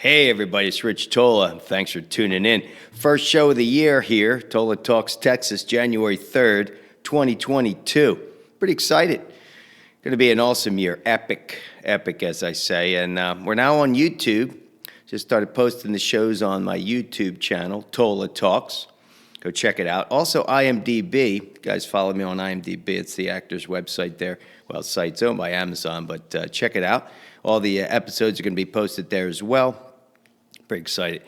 Hey everybody, it's Rich Tola. Thanks for tuning in. First show of the year here, Tola Talks Texas, January 3rd, 2022. Pretty excited. Going to be an awesome year. Epic as I say. And we're now on YouTube. Just started posting the shows on my YouTube channel, Tola Talks. Go check it out. Also, IMDb. You guys follow me on IMDb. It's the actor's website there. Well, site's owned by Amazon, but check it out. All the episodes are going to be posted there as well. Pretty excited.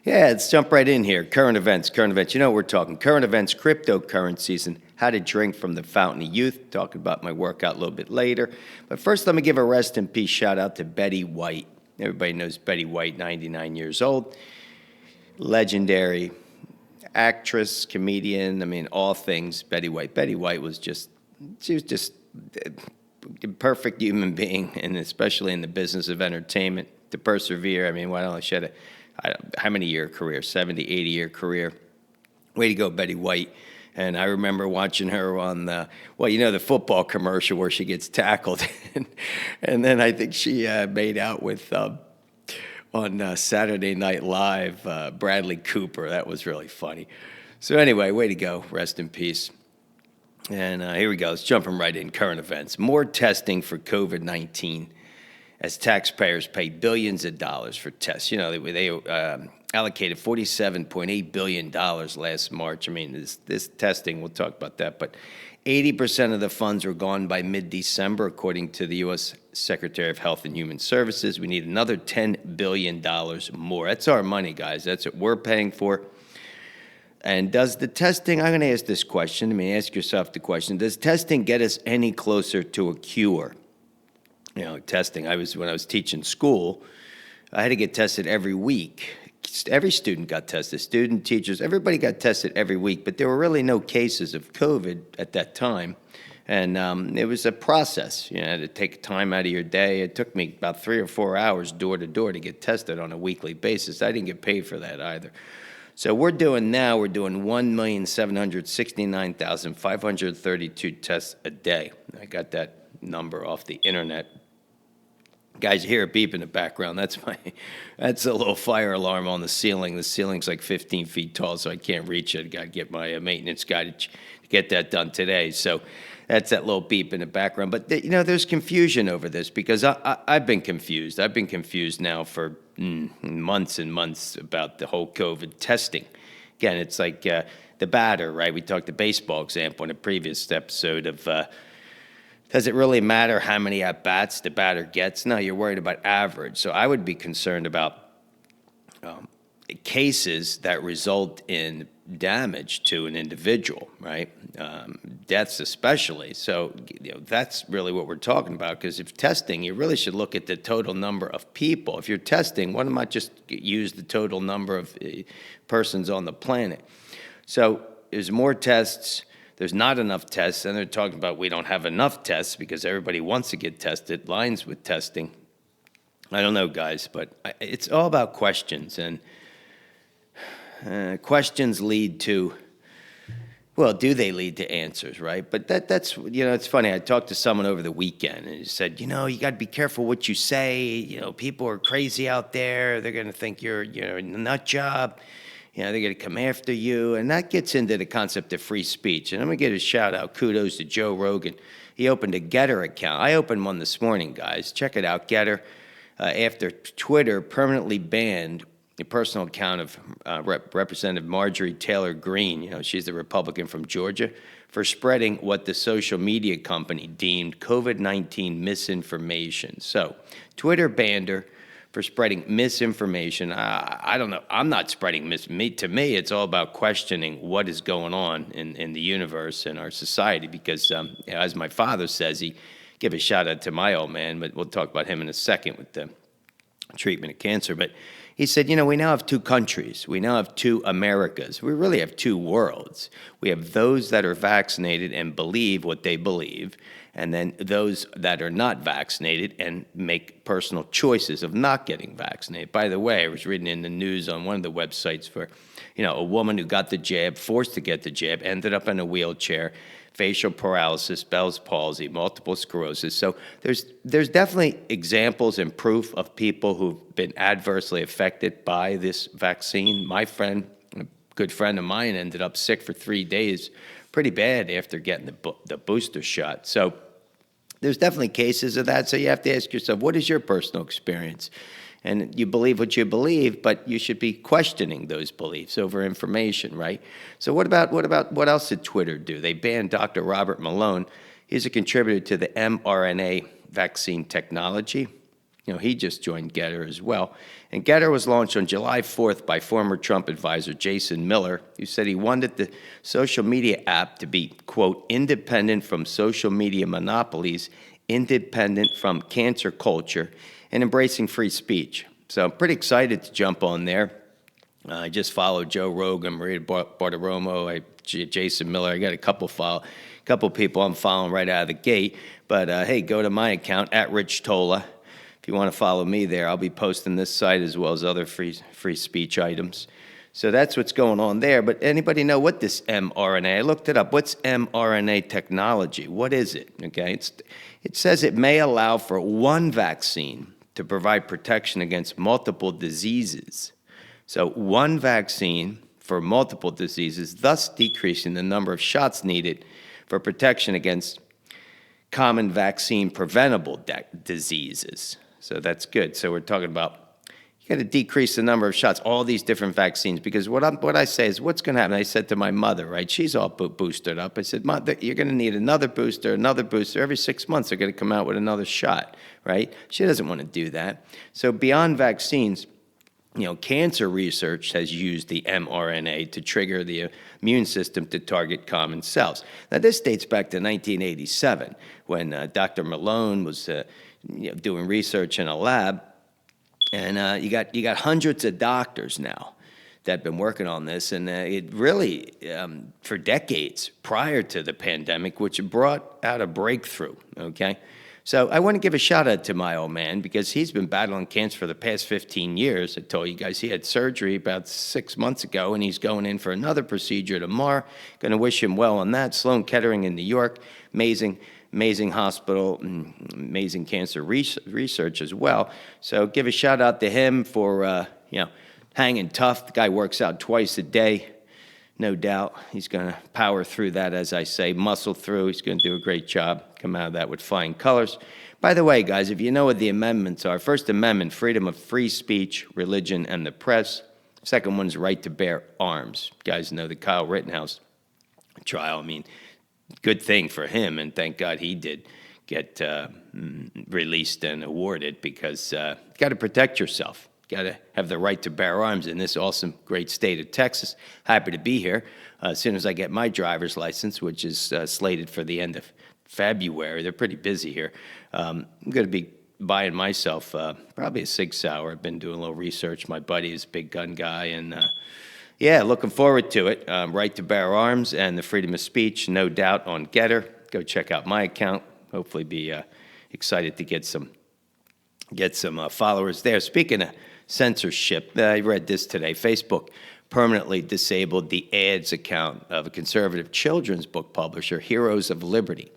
Yeah, let's jump right in here. Current events. You know what we're talking. Current events, cryptocurrencies, and how to drink from the fountain of youth. Talking about my workout a little bit later. But first, let me give a rest in peace shout out to Betty White. Everybody knows Betty White, 99 years old. Legendary actress, comedian, all things Betty White. Betty White was just a perfect human being, and especially in the business of entertainment, to persevere. Why don't she had how many year career, 70, 80-year career. Way to go, Betty White. And I remember watching her on the football commercial where she gets tackled. and then I think she made out with, on Saturday Night Live, Bradley Cooper. That was really funny. So anyway, way to go. Rest in peace. And here we go. Let's jump right in. Current events. More testing for COVID-19 as taxpayers pay billions of dollars for tests. They allocated $47.8 billion last March. This testing, we'll talk about that, but 80% of the funds were gone by mid-December, according to the U.S. Secretary of Health and Human Services. We need another $10 billion more. That's our money, guys. That's what we're paying for. And does the testing, I'm going to ask this question. Ask yourself the question, does testing get us any closer to a cure? Testing, when I was teaching school, I had to get tested every week. Every student got tested, student, teachers, everybody got tested every week, but there were really no cases of COVID at that time. And it was a process. You had to take time out of your day. It took me about 3 or 4 hours door to door to get tested on a weekly basis. I didn't get paid for that either. So we're doing 1,769,532 tests a day. I got that number off the internet. Guys, you hear a beep in the background. That's a little fire alarm on the ceiling. The ceiling's like 15 feet tall, so I can't reach it. Got to get my maintenance guy to get that done today. So that's that little beep in the background. But, there's confusion over this because I've been confused. I've been confused now for months and months about the whole COVID testing. Again, it's like the batter, right? We talked the baseball example in a previous episode of does it really matter how many at-bats the batter gets? No, you're worried about average. So I would be concerned about cases that result in damage to an individual, right? Deaths especially. So that's really what we're talking about, because if testing, you really should look at the total number of people. If you're testing, why not just use the total number of persons on the planet? So there's more tests. There's not enough tests, and they're talking about we don't have enough tests because everybody wants to get tested, lines with testing. I don't know, guys, but it's all about questions, and questions lead to, do they lead to answers, right? But that's it's funny. I talked to someone over the weekend, and he said, you got to be careful what you say. People are crazy out there. They're going to think you're a nut job. They're going to come after you. And that gets into the concept of free speech. And I'm going to give a shout out, kudos to Joe Rogan. He opened a Getter account. I opened one this morning, guys. Check it out, Getter. After Twitter permanently banned a personal account of Representative Marjorie Taylor Greene, she's the Republican from Georgia, for spreading what the social media company deemed COVID-19 misinformation. So Twitter banned her for spreading misinformation. I don't know. I'm not spreading to me, it's all about questioning what is going on in the universe and our society, because as my father says, he give a shout out to my old man, but we'll talk about him in a second with the treatment of cancer. But he said, we now have two countries. We now have two Americas. We really have two worlds. We have those that are vaccinated and believe what they believe, and then those that are not vaccinated and make personal choices of not getting vaccinated. By the way, I was reading in the news on one of the websites for, a woman who got the jab, forced to get the jab, ended up in a wheelchair, facial paralysis, Bell's palsy, multiple sclerosis. So there's definitely examples and proof of people who've been adversely affected by this vaccine. My friend, a good friend of mine, ended up sick for 3 days, pretty bad after getting the booster shot. So there's definitely cases of that. So you have to ask yourself, what is your personal experience? And you believe what you believe, but you should be questioning those beliefs over information, right? So what else did Twitter do? They banned Dr. Robert Malone. He's a contributor to the mRNA vaccine technology. He just joined Getter as well. And Getter was launched on July 4th by former Trump advisor Jason Miller, who said he wanted the social media app to be, quote, independent from social media monopolies, independent from cancer culture, and embracing free speech. So I'm pretty excited to jump on there. I just followed Joe Rogan, Maria Bartiromo, Jason Miller. I got a couple people I'm following right out of the gate. But hey, go to my account, @RichTola. If you want to follow me there, I'll be posting this site as well as other free speech items. So that's what's going on there. But anybody know what this mRNA? I looked it up. What's mRNA technology? What is it? Okay, it says it may allow for one vaccine to provide protection against multiple diseases. So one vaccine for multiple diseases, thus decreasing the number of shots needed for protection against common vaccine preventable diseases. So that's good. So we're talking about you got to decrease the number of shots, all these different vaccines, because what I say is what's going to happen. I said to my mother, right? She's all boosted up. I said, Mother, you're going to need another booster. Every 6 months, they're going to come out with another shot, right? She doesn't want to do that. So beyond vaccines, cancer research has used the mRNA to trigger the immune system to target common cells. Now, this dates back to 1987 when Dr. Malone was doing research in a lab. And you got hundreds of doctors now that have been working on this, and it really, for decades prior to the pandemic, which brought out a breakthrough, okay? So I want to give a shout-out to my old man because he's been battling cancer for the past 15 years. I told you guys he had surgery about 6 months ago, and he's going in for another procedure tomorrow. Going to wish him well on that. Sloan Kettering in New York, amazing hospital, amazing cancer research as well. So give a shout out to him for hanging tough. The guy works out twice a day, no doubt. He's going to power through that, as I say, muscle through. He's going to do a great job, come out of that with flying colors. By the way, guys, if you know what the amendments are, First Amendment, freedom of free speech, religion, and the press. Second one's right to bear arms. You guys know the Kyle Rittenhouse trial. I mean, good thing for him, and thank God he did get released and awarded because you got to protect yourself. Got to have the right to bear arms in this awesome, great state of Texas. Happy to be here. As soon as I get my driver's license, which is slated for the end of February, they're pretty busy here. I'm going to be buying myself probably a Sig Sauer. I've been doing a little research. My buddy is a big gun guy, and yeah, looking forward to it. Right to bear arms and the freedom of speech, no doubt, on Getter. Go check out my account. Hopefully be excited to get some followers there. Speaking of censorship, I read this today. Facebook permanently disabled the ads account of a conservative children's book publisher, Heroes of Liberty.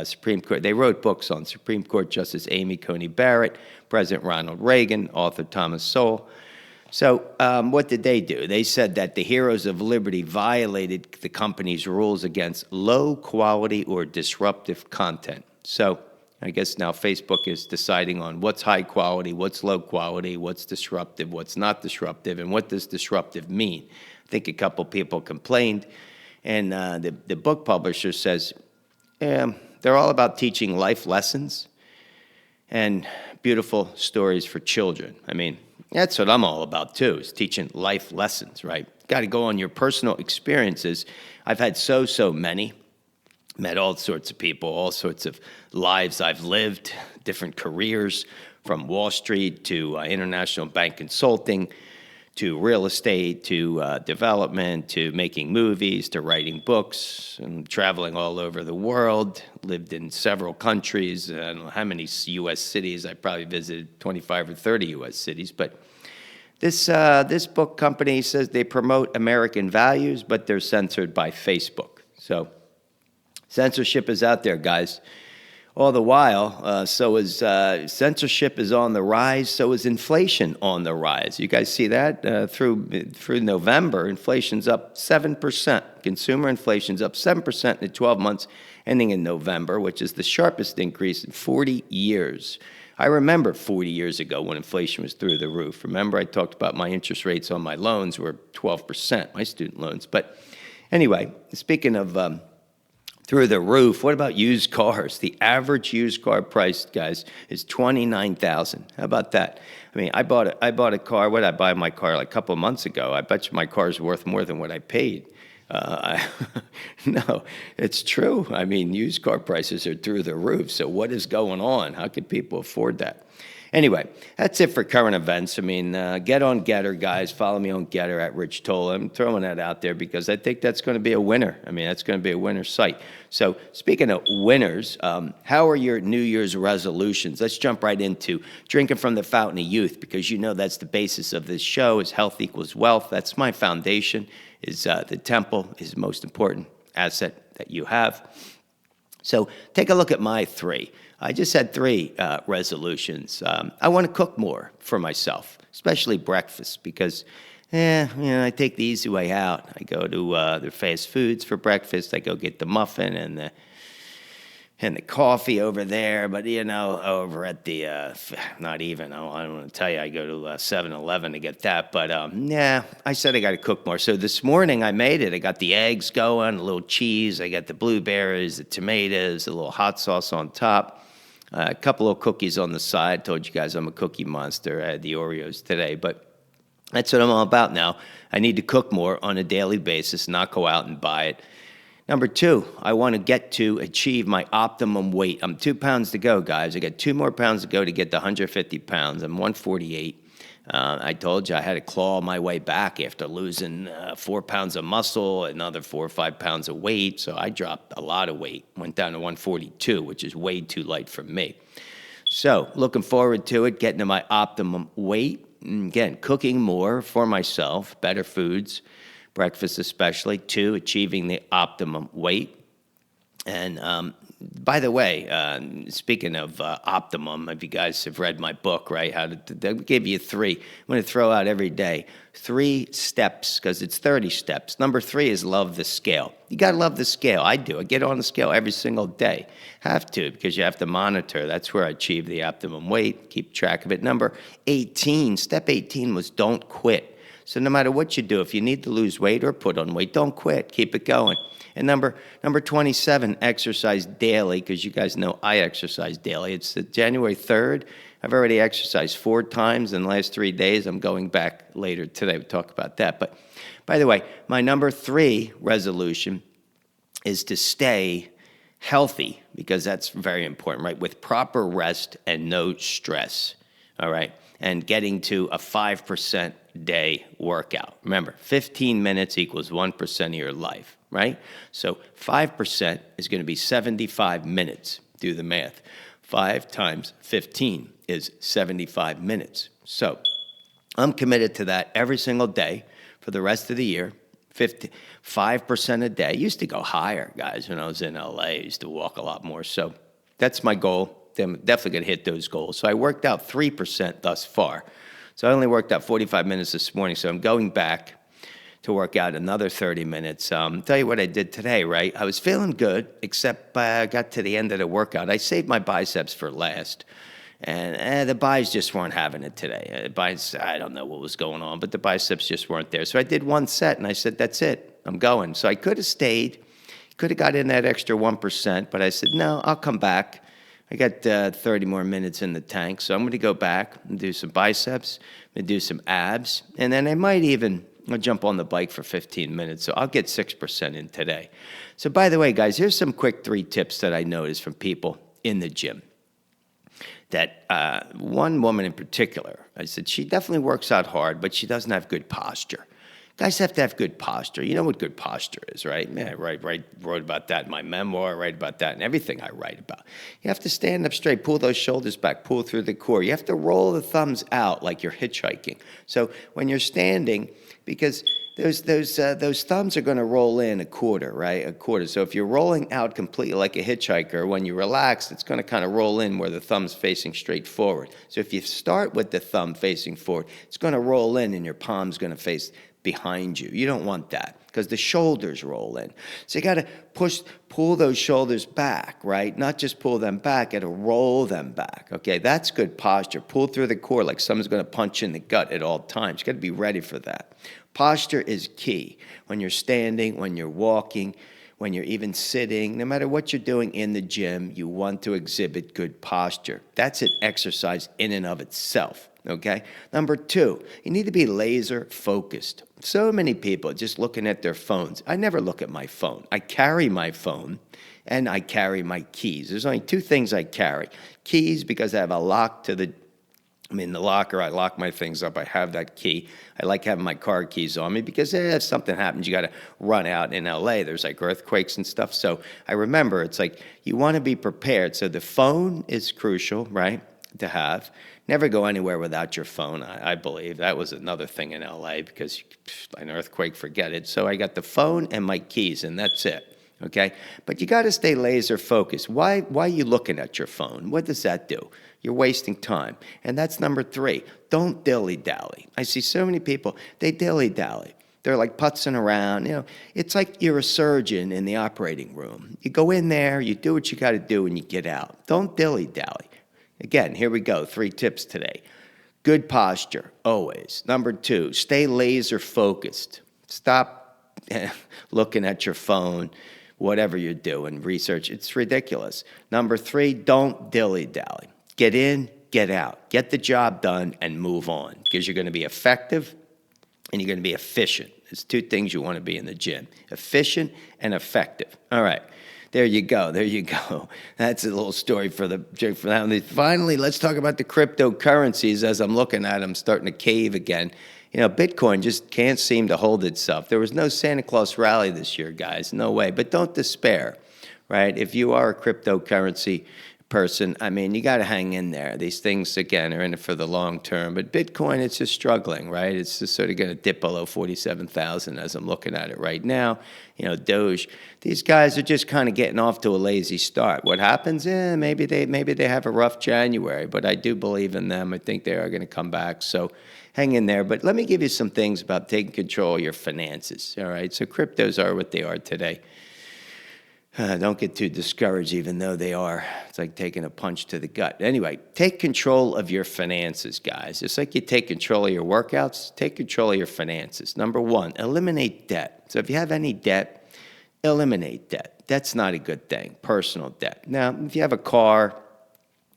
Supreme Court. They wrote books on Supreme Court Justice Amy Coney Barrett, President Ronald Reagan, author Thomas Sowell. So what did they do? They said that the Heroes of Liberty violated the company's rules against low-quality or disruptive content. So I guess now Facebook is deciding on what's high quality, what's low quality, what's disruptive, what's not disruptive, and what does disruptive mean. I think a couple people complained, and the book publisher says they're all about teaching life lessons and beautiful stories for children. I mean, that's what I'm all about, too, is teaching life lessons, right? Got to go on your personal experiences. I've had so many, met all sorts of people, all sorts of lives I've lived, different careers, from Wall Street to international bank consulting to real estate, to development, to making movies, to writing books, and traveling all over the world. Lived in several countries. I don't know how many U.S. cities. I probably visited 25 or 30 U.S. cities. But this book company says they promote American values, but they're censored by Facebook. So censorship is out there, guys. All the while, censorship is on the rise, so is inflation on the rise. You guys see that? Through November, inflation's up 7%. Consumer inflation's up 7% in the 12 months ending in November, which is the sharpest increase in 40 years. I remember 40 years ago when inflation was through the roof. Remember, I talked about my interest rates on my loans were 12%, my student loans. But anyway, speaking of through the roof, what about used cars? The average used car price, guys, is $29,000. How about that? I mean, I bought a car. What did I buy my car like a couple of months ago? I bet you my car's worth more than what I paid. No, it's true. I mean, used car prices are through the roof. So what is going on? How could people afford that? Anyway, that's it for current events. I mean, get on Getter, guys. Follow me on Getter at Rich Tola. I'm throwing that out there because I think that's going to be a winner. I mean, that's going to be a winner site. So speaking of winners, how are your New Year's resolutions? Let's jump right into drinking from the fountain of youth, because you know that's the basis of this show is health equals wealth. That's my foundation, is the temple is the most important asset that you have. So take a look at my three. I just had three resolutions. I want to cook more for myself, especially breakfast, because I take the easy way out. I go to the fast foods for breakfast. I go get the muffin and the coffee over there. But, over at the, not even, I don't want to tell you, I go to 7-Eleven to get that. But, I said I got to cook more. So this morning I made it. I got the eggs going, a little cheese. I got the blueberries, the tomatoes, a little hot sauce on top. A couple of cookies on the side. Told you guys I'm a cookie monster. I had the Oreos today, but that's what I'm all about now. I need to cook more on a daily basis, not go out and buy it. Number two, I want to achieve my optimum weight. I'm 2 pounds to go, guys. I got 2 more pounds to go to get to 150 pounds. I'm 148. I told you I had to claw my way back after losing 4 pounds of muscle, another 4 or 5 pounds of weight. So I dropped a lot of weight, went down to 142, which is way too light for me. So looking forward to it, getting to my optimum weight. And again, cooking more for myself, better foods, breakfast especially. 2, achieving the optimum weight. And by the way, speaking of optimum, if you guys have read my book, right, they give you 3. I'm going to throw out every day 3 steps, because it's 30 steps. Number 3 is love the scale. You got to love the scale. I do. I get on the scale every single day. Have to, because you have to monitor. That's where I achieve the optimum weight, keep track of it. Number 18, step 18 was don't quit. So no matter what you do, if you need to lose weight or put on weight, don't quit. Keep it going. And number 27, exercise daily, because you guys know I exercise daily. It's January 3rd. I've already exercised 4 times in the last 3 days. I'm going back later today. We'll talk about that. But by the way, my number 3 resolution is to stay healthy, because that's very important, right? With proper rest and no stress, all right? And getting to a 5% day workout. Remember, 15 minutes equals 1% of your life, right? So 5% is going to be 75 minutes. Do the math. 5 times 15 is 75 minutes. So I'm committed to that every single day for the rest of the year. 5% a day. I used to go higher, guys, when I was in LA. I used to walk a lot more. So that's my goal. I'm definitely going to hit those goals. So I worked out 3% thus far. So I only worked out 45 minutes this morning. So I'm going back to work out another 30 minutes. Tell you what I did today, right? I was feeling good, except I got to the end of the workout. I saved my biceps for last. And the buys just weren't having it today. I don't know what was going on, but the biceps just weren't there. So I did 1 set, and I said, that's it. I'm going. So I could have stayed, could have got in that extra 1%, but I said, no, I'll come back. I got 30 more minutes in the tank, so I'm going to go back and do some biceps, and do some abs, and then I might even jump on the bike for 15 minutes, so I'll get 6% in today. So by the way, guys, here's some quick 3 tips that I noticed from people in the gym. that one woman in particular, I said, she definitely works out hard, but she doesn't have good posture. Guys have to have good posture. You know what good posture is, right? Yeah, I wrote about that in my memoir. I write about that in everything I write about. You have to stand up straight, pull those shoulders back, pull through the core. You have to roll the thumbs out like you're hitchhiking. So when you're standing, because those thumbs are going to roll in a quarter, right? A quarter. So if you're rolling out completely like a hitchhiker, when you relax, it's going to kind of roll in where the thumb's facing straight forward. So if you start with the thumb facing forward, it's going to roll in and your palm's going to face behind you. You don't want that because the shoulders roll in. So you got to pull those shoulders back, right? Not just pull them back, got to roll them back. Okay, that's good posture. Pull through the core like someone's going to punch you in the gut at all times. You got to be ready for that. Posture is key when you're standing, when you're walking, when you're even sitting. No matter what you're doing in the gym, you want to exhibit good posture. That's an exercise in and of itself. Okay? Number 2, you need to be laser focused. So many people are just looking at their phones. I never look at my phone. I carry my phone and I carry my keys. There's only 2 things I carry. Keys because I have a lock to the locker. I lock my things up. I have that key. I like having my car keys on me because if something happens, you got to run out in LA. There's like earthquakes and stuff. So I remember it's like you want to be prepared. So the phone is crucial, right, to have. Never go anywhere without your phone, I believe. That was another thing in LA because an earthquake, forget it. So I got the phone and my keys, and that's it, okay? But you got to stay laser focused. Why are you looking at your phone? What does that do? You're wasting time. And that's number 3. Don't dilly-dally. I see so many people, they dilly-dally. They're like putzing around. You know, it's like you're a surgeon in the operating room. You go in there, you do what you got to do, and you get out. Don't dilly-dally. Again, here we go, 3 tips today. Good posture, always. Number 2, stay laser focused. Stop looking at your phone, whatever you're doing, research. It's ridiculous. Number 3, don't dilly-dally. Get in, get out. Get the job done and move on because you're going to be effective and you're going to be efficient. There's 2 things you want to be in the gym, efficient and effective. All right. There you go. There you go. That's a little story for now. Finally, let's talk about the cryptocurrencies. As I'm looking at them, starting to cave again. You know, Bitcoin just can't seem to hold itself. There was no Santa Claus rally this year, guys. No way. But don't despair, right? If you are a cryptocurrency person, I mean, you got to hang in there. These things, again, are in it for the long term. But Bitcoin, it's just struggling, right? It's just sort of going to dip below 47,000 as I'm looking at it right now. You know, Doge, these guys are just kind of getting off to a lazy start. What happens? Maybe they have a rough January, but I do believe in them. I think they are going to come back. So hang in there. But let me give you some things about taking control of your finances, all right? So cryptos are what they are today. Don't get too discouraged, even though they are. It's like taking a punch to the gut. Anyway, take control of your finances, guys. Just like you take control of your workouts, take control of your finances. Number 1, eliminate debt. So if you have any debt, eliminate debt. That's not a good thing, personal debt. Now, if you have a car,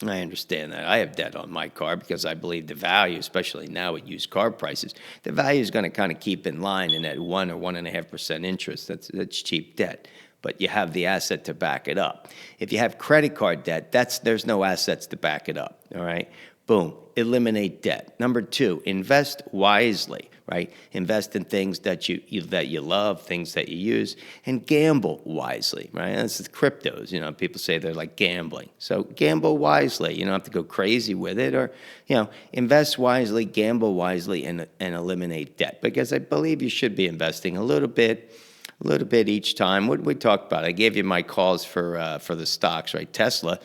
I understand that. I have debt on my car because I believe the value, especially now with used car prices, the value is going to kind of keep in line in that 1 or 1.5% interest. That's cheap debt. But you have the asset to back it up. If you have credit card debt, there's no assets to back it up, all right? Boom, eliminate debt. Number 2, invest wisely, right? Invest in things that you love, things that you use, and gamble wisely, right? This is cryptos, you know, people say they're like gambling. So gamble wisely. You don't have to go crazy with it, or, you know, invest wisely, gamble wisely, and eliminate debt. Because I believe you should be investing a little bit each time. What did we talk about? I gave you my calls for the stocks, right? Tesla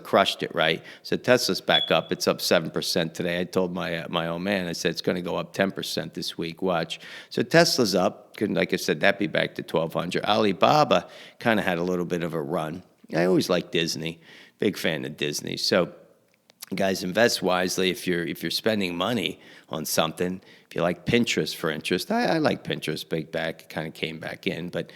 crushed it, right? So Tesla's back up. It's up 7% today. I told my old man, I said it's going to go up 10% this week. Watch. So Tesla's up. Like I said, that'd be back to 1,200. Alibaba kind of had a little bit of a run. I always like Disney. Big fan of Disney. So guys, invest wisely. If you're spending money on something, if you like Pinterest for interest, I like Pinterest. Big back, kind of came back in, but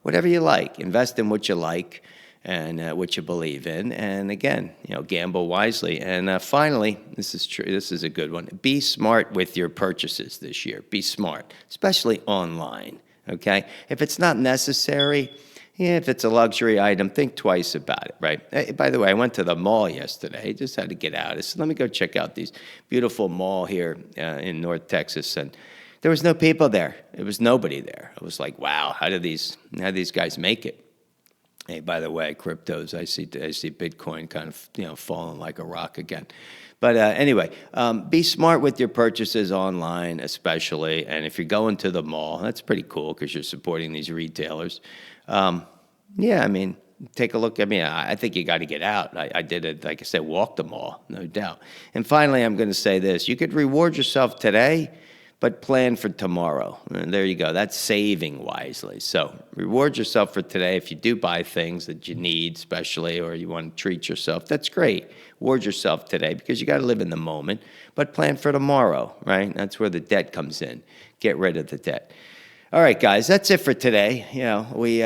whatever you like, invest in what you like and what you believe in. And again, you know, gamble wisely. And finally, this is true. This is a good one. Be smart with your purchases this year. Be smart, especially online. Okay, if it's not necessary, Yeah, if it's a luxury item, think twice about it, right? Hey, by the way, I went to the mall yesterday. Just had to get out. I said, let me go check out these beautiful mall here in North Texas, and there was no people there. It was nobody there. I was like, wow, how do these guys make it? Hey, by the way, cryptos, I see Bitcoin kind of, falling like a rock again. But anyway, be smart with your purchases online, especially. And if you're going to the mall, that's pretty cool because you're supporting these retailers. Yeah, I mean, take a look. I mean, I think you got to get out. I did it, like I said, walk the mall, no doubt. And finally, I'm going to say this. You could reward yourself today, but plan for tomorrow. And there you go. That's saving wisely. So reward yourself for today. If you do buy things that you need, especially, or you want to treat yourself, that's great. Reward yourself today because you got to live in the moment, but plan for tomorrow, right? That's where the debt comes in. Get rid of the debt. All right, guys, that's it for today. We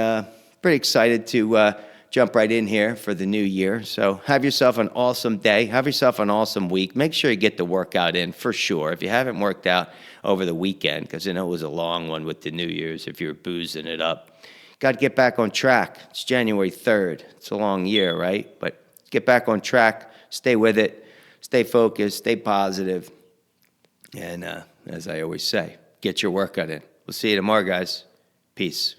pretty excited to jump right in here for the new year. So have yourself an awesome day. Have yourself an awesome week. Make sure you get the workout in for sure. If you haven't worked out over the weekend, because I know it was a long one with the New Year's if you're boozing it up, got to get back on track. It's January 3rd. It's a long year, right? But get back on track. Stay with it. Stay focused. Stay positive. And as I always say, get your workout in. We'll see you tomorrow, guys. Peace.